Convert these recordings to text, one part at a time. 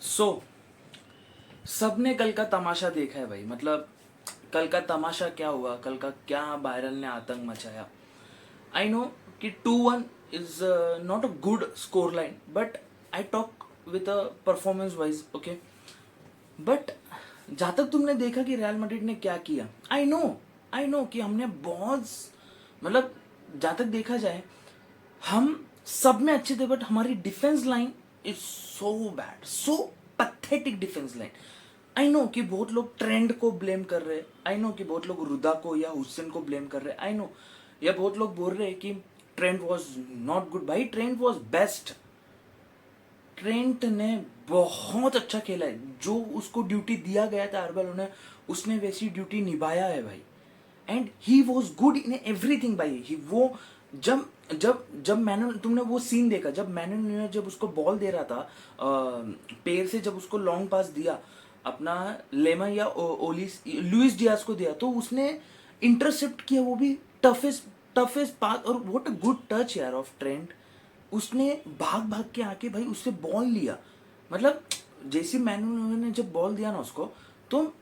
सो सबने कल का तमाशा देखा है भाई। मतलब कल का तमाशा क्या हुआ, कल का क्या बायरन ने आतंक मचाया। आई नो कि 2-1 is not a good score line, but I talk with a performance wise, okay. But जहाँ तक तुमने देखा कि रियल मैड्रिड ने क्या किया, आई नो कि हमने बहुत, मतलब जहाँ तक देखा जाए हम सब में अच्छे थे, बट हमारी defence line is so bad, so pathetic defence line. I know कि बहुत लोग ट्रेंड को ब्लेम कर रहे हैं, आई नो कि बहुत लोग रुदा को या हुसैन को ब्लेम कर रहे हैं, आई नो, या बहुत लोग बोल रहे हैं कि ट्रेंड वॉज नॉट गुड। भाई ट्रेंड वॉज बेस्ट। ट्रेंट ने बहुत अच्छा खेला है, जो उसको ड्यूटी दिया गया था अरबल ने, उसने वैसी ड्यूटी निभाया है भाई। And he was good in everything भाई। ही वो जब जब जब मैंने, तुमने वो सीन देखा जब मैंने जब उसको बॉल दे रहा था पैर से, जब उसको लॉन्ग पास दिया अपना लेमा या ओलिस लुइस डियाज को दिया, तो उसने इंटरसेप्ट किया, वो भी टफेस्ट पास। और व्हाट अ गुड टच यार ऑफ ट्रेंट। उसने भाग भाग के आके भाई उससे बॉल लिया। मतलब जैसे मैनू ने जब बॉल दिया ना उसको, तो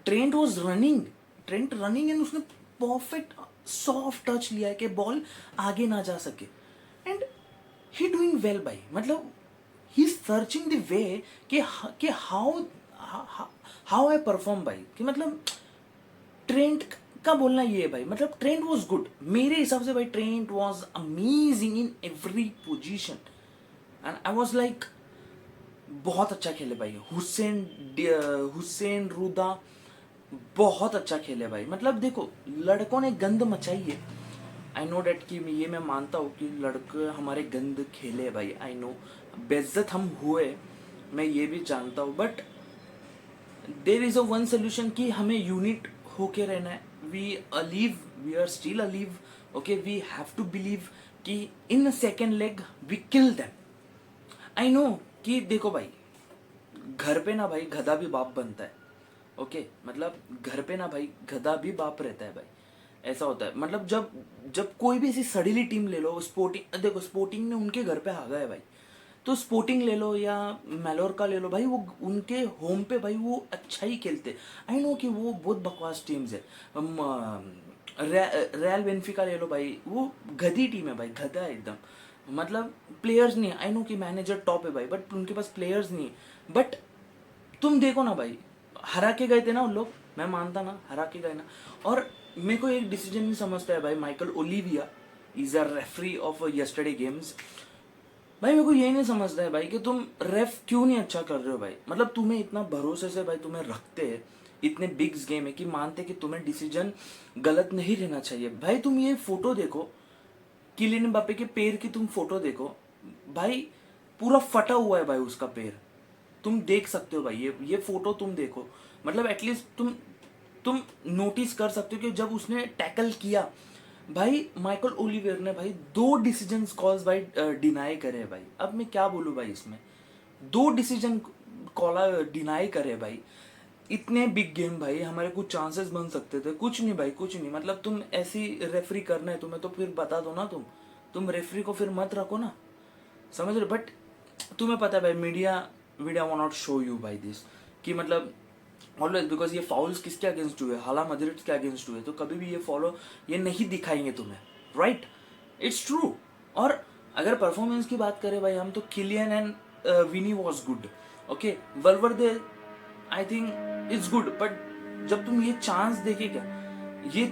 ट्रेंट रनिंग एंड उसने परफेक्ट सॉफ्ट टच लिया है कि बॉल आगे ना जा सके। एंड ही डूइंग वेल भाई। मतलब ही सर्चिंग द वे कि हाउ हाउ आई परफॉर्म भाई। कि मतलब ट्रेंट का बोलना ये है भाई, मतलब ट्रेंट वॉज गुड मेरे हिसाब से भाई। Trent was amazing in every position and I was like बहुत अच्छा खेले भाई। हुसैन रुदा बहुत अच्छा खेले भाई। मतलब देखो लड़कों ने गंद मचाई है। आई नो डेट कि ये मैं मानता हूँ कि लड़के हमारे गंद खेले भाई। आई नो बेइज्जत हम हुए, मैं ये भी जानता हूँ, but there is a one solution कि हमें यूनिट होके रहना है। We alive, we are still alive, okay. We have to believe कि in second leg we kill them. I know कि देखो भाई, घर पे ना भाई गधा भी बाप बनता है, ओके। मतलब घर पे ना भाई गधा भी बाप रहता है भाई, ऐसा होता है। मतलब जब जब कोई भी ऐसी सड़ीली टीम ले लो, स्पोर्टिंग देखो, स्पोर्टिंग ने उनके घर पे आ गए भाई, तो स्पोर्टिंग ले लो या मैलोरका ले लो भाई, वो उनके होम पे भाई वो अच्छा ही खेलते। आई नो कि वो बहुत बकवास टीम्स है। रियल बेनिफिका ले लो भाई, वो गधी टीम है भाई, गधा है एकदम। मतलब प्लेयर्स नहीं है। आई नो कि मैनेजर टॉप है भाई, बट उनके पास प्लेयर्स नहीं है। बट तुम देखो ना भाई, हरा के गए थे ना उन लोग, मैं मानता ना, हरा के गए ना। और मेरे को एक डिसीजन नहीं समझता है भाई, Michael Olivia is a referee of yesterday games. भाई मेरे को ये नहीं समझता है भाई कि तुम रेफ क्यों नहीं अच्छा कर रहे हो भाई। मतलब तुम्हें इतना भरोसे से भाई तुम्हें रखते हैं, इतने बिग गेम है कि मानते कि तुम्हें डिसीजन गलत नहीं रहना चाहिए भाई। तुम ये फोटो देखो, किलियन एम्बापे के पैर की तुम फोटो देखो भाई, पूरा फटा हुआ है भाई उसका पैर। तुम देख सकते हो भाई, ये फोटो तुम देखो। मतलब एटलीस्ट तुम नोटिस कर सकते हो कि जब उसने टैकल किया भाई, माइकल ओलिवेयर ने भाई 2 डिसीजन कॉल्स भाई डिनाई करे भाई। अब मैं क्या बोलूँ भाई, इसमें 2 डिसीजन कॉल डिनाई करे भाई। इतने बिग गेम भाई, हमारे कुछ चांसेस बन सकते थे, कुछ नहीं भाई, कुछ नहीं। मतलब तुम ऐसी रेफरी करना है तुम्हें तो फिर बता दो ना, तुम रेफरी को फिर मत रखो ना, समझ रहे। बट तुम्हें पता है भाई, मीडिया मीडिया वो not show you by this कि मतलब ऑलवेज, बिकॉज ये फाउल्स किसके अगेंस्ट हुए, हाला मदरिड के अगेंस्ट हुए, तो कभी भी ये नहीं दिखाएंगे तुम्हें, राइट। It's true. और अगर परफॉर्मेंस की बात करें भाई हम, तो Kylian and Vini was good, okay. Valverde I think it's good, but जब तुम ये चांस देखे क्या, ये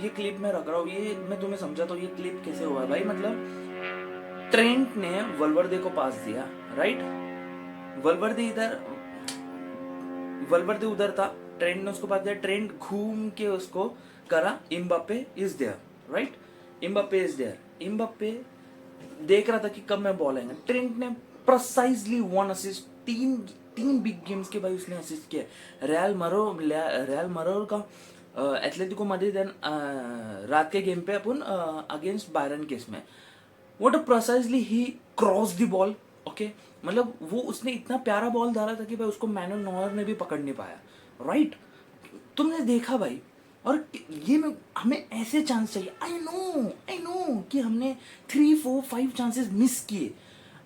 क्लिप मैं रख रहा हूँ, ये मैं तुम्हें समझाता हूँ ये क्लिप कैसे हुआ है भाई। मतलब ट्रेंट ने वल्वर्दे को पास दिया, राइट। वल्वर्दे इधर, वल्वर्दे उधर था, ट्रेंट ने उसको पास दिया, ट्रेंट घूम के उसको करा, Mbappe is there, right. Mbappe is there, Mbappe देख रहा था कि कब मैं बॉल आएंगे। ट्रेंट ने प्रिसाइजली 1 असिस्ट, तीन तीन बिग गेम्स के भाई उसने असिस्ट किया। रियल मरोर का एथलेटिको मैड्रिड एंड रात के गेम पे अपन अगेंस्ट बायरन केस में, what precisely he cross the ball, okay. मतलब वो उसने इतना प्यारा बॉल डाला था कि भाई उसको मैनुअल नॉयर ने भी पकड़ नहीं पाया, राइट। तुमने देखा भाई। और ये हमें ऐसे चांस चाहिए। आई नो कि हमने 3, 4, 5 चांसेस मिस किए।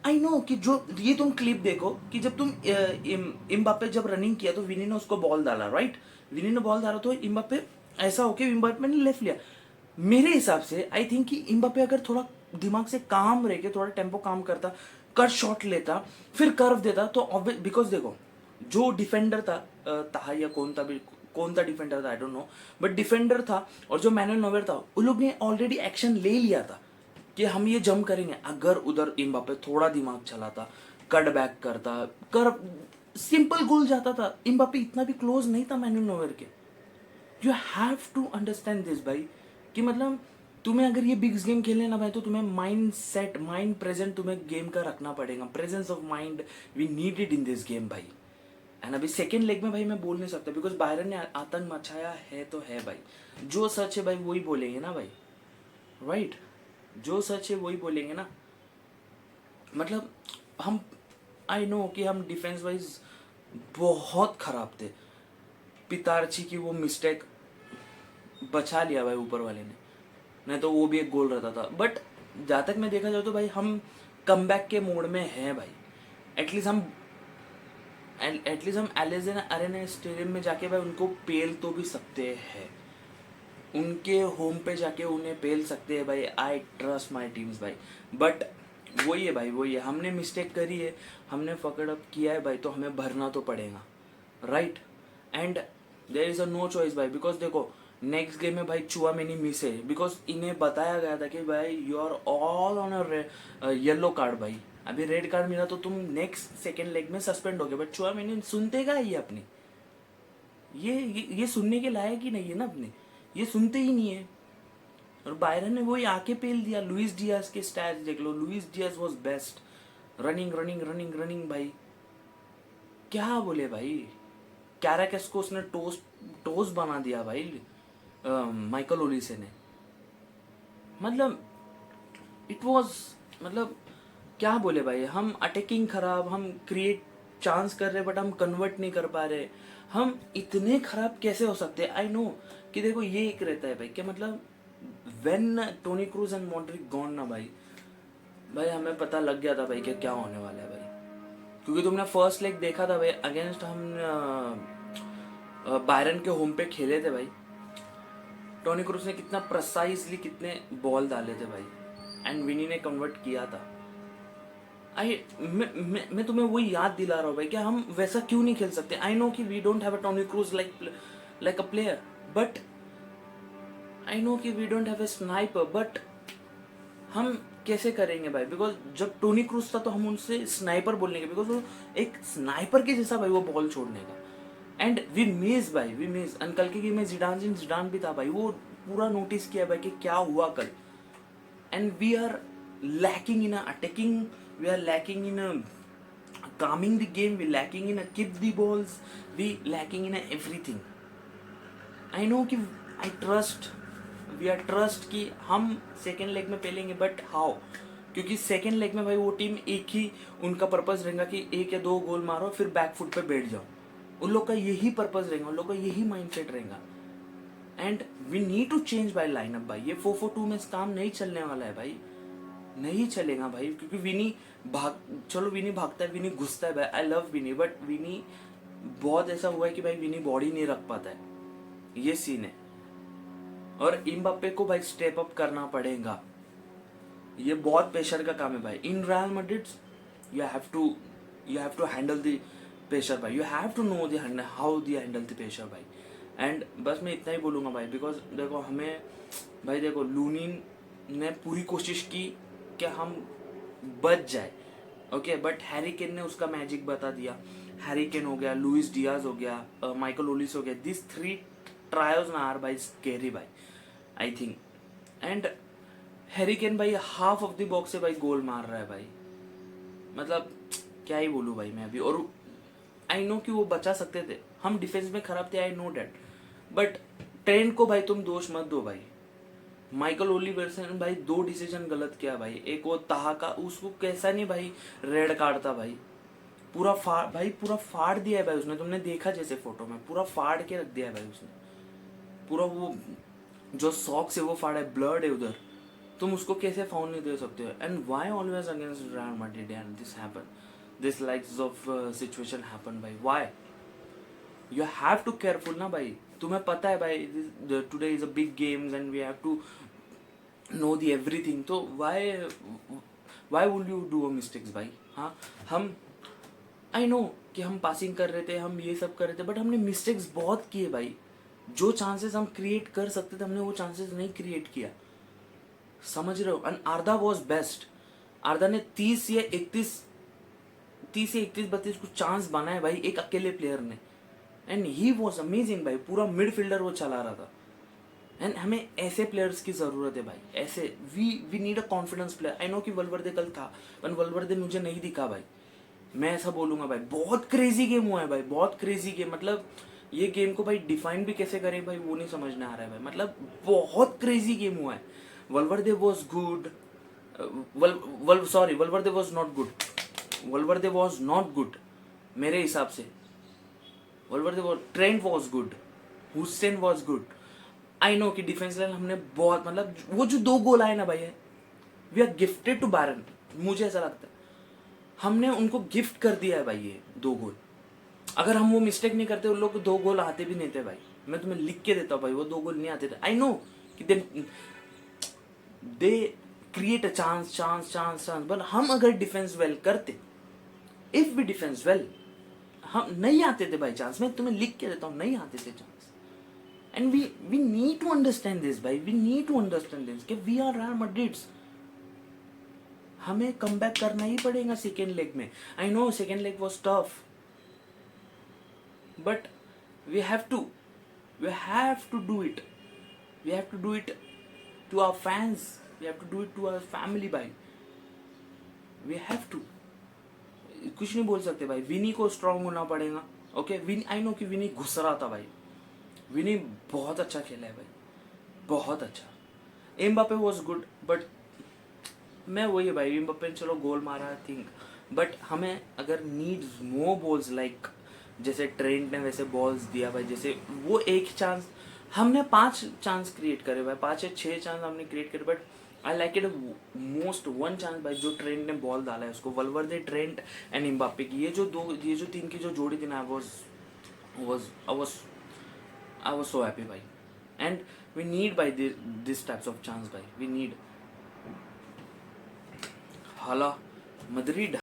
आई नो कि जो ये तुम क्लिप देखो कि जब तुम इम्बाप्पे जब रनिंग किया तो विनी ने उसको बॉल डाला, राइट? विनी ने बॉल डाला तो इम्बाप्पे ऐसा हो कि इम्बाप्पे ने लेफ्ट लिया। मेरे हिसाब से आई थिंक कि इम्बाप्पे अगर थोड़ा दिमाग से काम रह के थोड़ा टेम्पो काम करता, कट शॉट लेता, फिर कर्व देता तो बिकॉज देखो जो डिफेंडर था ताहा या कौन था डिफेंडर था I don't know, but defender था और जो मैनुअल नोवेर था उन लोग ने ऑलरेडी एक्शन ले लिया था कि हम ये जंप करेंगे। अगर उधर इम्बाप्पे थोड़ा दिमाग चलाता, कट बैक करता, कर सिंपल गोल जाता था। इम्बाप्पे इतना भी क्लोज नहीं था मैनुअल नोवेर के। You have to understand this भाई कि मतलब तुम्हें अगर ये बिग गेम खेलने ना भाई तो तुम्हें माइंड सेट, माइंड प्रेजेंट तुम्हें गेम का रखना पड़ेगा। Presence of mind we need it in this game भाई। एंड अभी सेकेंड लेग में भाई मैं बोल नहीं सकता बिकॉज बायरन ने आतंक मचाया है तो है भाई। जो सच है भाई वही बोलेंगे ना भाई, राइट? जो सच है वही बोलेंगे ना। मतलब हम आई नो कि हम डिफेंस वाइज बहुत खराब थे। पितारची की वो मिस्टेक बचा लिया भाई ऊपर वाले ने, नहीं तो वो भी एक गोल रहता था। बट जहाँ तक मैं देखा जाए तो भाई हम कमबैक के मोड में हैं भाई। एटलीस्ट हम एलिज़न अरेना स्टेडियम में जाके भाई उनको पेल तो भी सकते हैं, उनके होम पे जाके उन्हें पेल सकते हैं भाई। आई ट्रस्ट माई टीम्स भाई। बट वही है भाई, वही है, हमने मिस्टेक करी है, हमने फकड़ अप किया है भाई तो हमें भरना तो पड़ेगा, right? And there is a no choice भाई बिकॉज देखो नेक्स्ट गेम में भाई चुआमेनी मिस है बिकॉज इन्हें बताया गया था कि भाई you are all on a yellow card भाई। अभी रेड कार्ड मिला तो तुम नेक्स्ट सेकेंड लेग में सस्पेंड हो गए। बट चुआमेनी सुनते का ये अपनी ये सुनने के लायक ही नहीं है ना अपने, ये सुनते ही नहीं है। और बायरन ने वही आके पेल दिया। लुइस डियाज के स्टैट्स देख लो, Luis Diaz was best, running running running running भाई। क्या बोले भाई, कैराकस को उसने टोस बना दिया भाई माइकल ओलिसे ने। मतलब इट वाज मतलब क्या बोले भाई, हम अटैकिंग खराब, हम क्रिएट चांस कर रहे बट हम कन्वर्ट नहीं कर पा रहे। हम इतने खराब कैसे हो सकते हैं? आई नो कि देखो ये एक रहता है भाई कि मतलब when Toni Kroos and Modric gone ना भाई, भाई हमें पता लग गया था भाई कि क्या होने वाला है भाई। क्योंकि तुमने फर्स्ट लेग देखा था भाई, अगेंस्ट हम बायरन के होम पे खेले थे भाई। टोनी क्रूज ने कितना प्रिसाइजली कितने बॉल डाले थे भाई एंड विनी ने कन्वर्ट किया था। मैं तुम्हें वही याद दिला रहा हूँ भाई कि हम वैसा क्यों नहीं खेल सकते। आई नो कि we don't have a Toni Kroos like a player, but I know कि we don't have a sniper, but हम कैसे करेंगे भाई? बिकॉज जब टोनी क्रूज था तो हम उनसे स्नाइपर बोलने के, बिकॉज वो एक स्नाइपर के जैसा भाई वो बॉल छोड़ने का। एंड वी मिस भाई, वी मिस। एंड कल के गेम में जिडान भी था भाई, वो पूरा नोटिस किया भाई कि क्या हुआ कल। And we are lacking in a attacking, we are lacking in a calming the game, we lacking in a keep the balls, we lacking in a everything. I know कि I trust, we are trust कि हम second leg में पेलेंगे, but how? क्योंकि second leg में भाई वो team एक ही उनका पर्पस रहेगा कि एक या दो गोल मारो फिर बैक फुट पे बैठ जाओ। उन लोग का यही पर्पस रहेगा, उन लोग का यही माइंडसेट रहेगा। And we need to change by lineup भाई। ये 4-4-2 में काम नहीं चलने वाला है भाई, नहीं चलेगा भाई। क्योंकि विनी विनी भागता है, विनी घुसता है भाई, आई लव विनी, बट विनी बहुत ऐसा हुआ है कि भाई विनी बॉडी नहीं रख पाता है, ये सीन है। और इम्बाप्पे को भाई स्टेप अप करना पड़ेगा, ये बहुत प्रेशर का काम है भाई। In Real Madrid you have to handle the pressure भाई, you have to know the how the handle the pressure भाई। एंड बस मैं इतना ही बोलूँगा भाई, बिकॉज देखो हमें भाई देखो लूनी ने पूरी कोशिश की कि हम बच जाए, ओके, बट हैरी केन ने उसका मैजिक बता दिया। हैरी केन हो गया, लुइस डियाज हो गया, माइकल ओलिस हो गया, दिस 3 ट्रायल्स ना आर भाई स्केरी भाई, I think. And Harry Kane भाई हाफ ऑफ द बॉक्स से भाई गोल मार रहा है भाई, मतलब क्या ही बोलूँ भाई मैं अभी। और आई नो कि वो बचा सकते थे, हम डिफेंस में खराब थे, I know that, but trend को भाई तुम दोष मत दो भाई। माइकल ओलिवर भाई 2 डिसीजन गलत किया भाई। एक वो ताहा का, उसको कैसा नहीं भाई रेड कार्ड था भाई, पूरा फाड़ दिया है भाई उसने, तुमने देखा जैसे फोटो में पूरा फाड़ के रख दिया है भाई उसने। पूरा वो जो सॉक्स है वो फाड़ा है, ब्लड है उधर तुम उसको कैसे फाउल नहीं दे सकते हो? And why always against Real Madrid and this happen, this likes of situation happen भाई? Why? You have to careful ना भाई, तुम्हें पता है भाई today is a big games and we have to know the everything, तो why would you do a mistakes भाई? हाँ, हम आई नो कि हम पासिंग कर रहे थे, हम ये सब कर रहे थे, बट हमने मिस्टेक्स बहुत किए भाई। जो चांसेस हम क्रिएट कर सकते थे हमने वो चांसेस नहीं क्रिएट किया, समझ रहे हो? And आर्दा was best. आर्दा ने 30 या 31 कुछ चांस बनाए भाई एक अकेले प्लेयर ने, एंड ही वॉज अमेजिंग भाई। पूरा मिडफील्डर वो चला रहा था। एंड हमें ऐसे प्लेयर्स की ज़रूरत है भाई, ऐसे we need a confidence player. I know कि वल्वर्दे कल था, पर वल्वर्दे मुझे नहीं दिखा भाई। मैं ऐसा बोलूंगा भाई, बहुत क्रेजी गेम हुआ है भाई, बहुत क्रेजी गेम। मतलब ये गेम को भाई डिफाइन भी कैसे करें भाई वो नहीं समझ में आ रहा है भाई। मतलब बहुत क्रेजी गेम हुआ है। Valverde was good, Valverde was not good, Valverde was not good मेरे हिसाब से। Valverde was, Trent was good, Huijsen was good. I know कि डिफेंस लाइन हमने बहुत, मतलब वो जो 2 गोल आए ना भाई, वी आर गिफ्टेड टू बैरन, मुझे ऐसा लगता है हमने उनको गिफ्ट कर दिया है भाई ये 2 गोल। अगर हम वो मिस्टेक नहीं करते उन लोग को 2 गोल आते भी नहीं थे भाई। मैं तुम्हें लिख के देता हूँ भाई, वो 2 गोल नहीं आते थे। आई नो कि they create a chance, but हम अगर डिफेंस वेल करते, इफ वी डिफेंस वेल, हम नहीं आते थे भाई चांस। मैं तुम्हें लिख के देता हूँ, नहीं आते थे chance. And we need to understand this भाई, we need to understand this कि वी आर रियल मैड्रिड्स। हमें कम बैक करना ही पड़ेगा सेकेंड लेग में। I know second leg was tough, but we have to do it, we have to do it to our fans, we have to do it to our family भाई। We have to, कुछ नहीं बोल सकते भाई। विनी को strong होना पड़ेगा। Okay विनी, आई know कि विनी घुस रहा था भाई, विनी बहुत अच्छा खेला है भाई, बहुत अच्छा। एम्बापे वॉज गुड, बट मैं वही है भाई, एम्बापे ने चलो गोल मारा आई थिंक, बट हमें अगर नीड्स मोर बॉल्स, लाइक जैसे ट्रेंट ने वैसे बॉल्स दिया भाई। जैसे वो एक चांस, हमने 5 चांस क्रिएट करे भाई, 5 या 6 चांस हमने क्रिएट करे, but I like it most 1 chance भाई जो ट्रेंट ने बॉल डाला है उसको, वल्वर्दे, ट्रेंट एंड एम्बापे की ये जो 3 की जो जोड़ी थी ना, I was so happy भाई। And we need by this types of chance भाई, we need। हाला, Madrid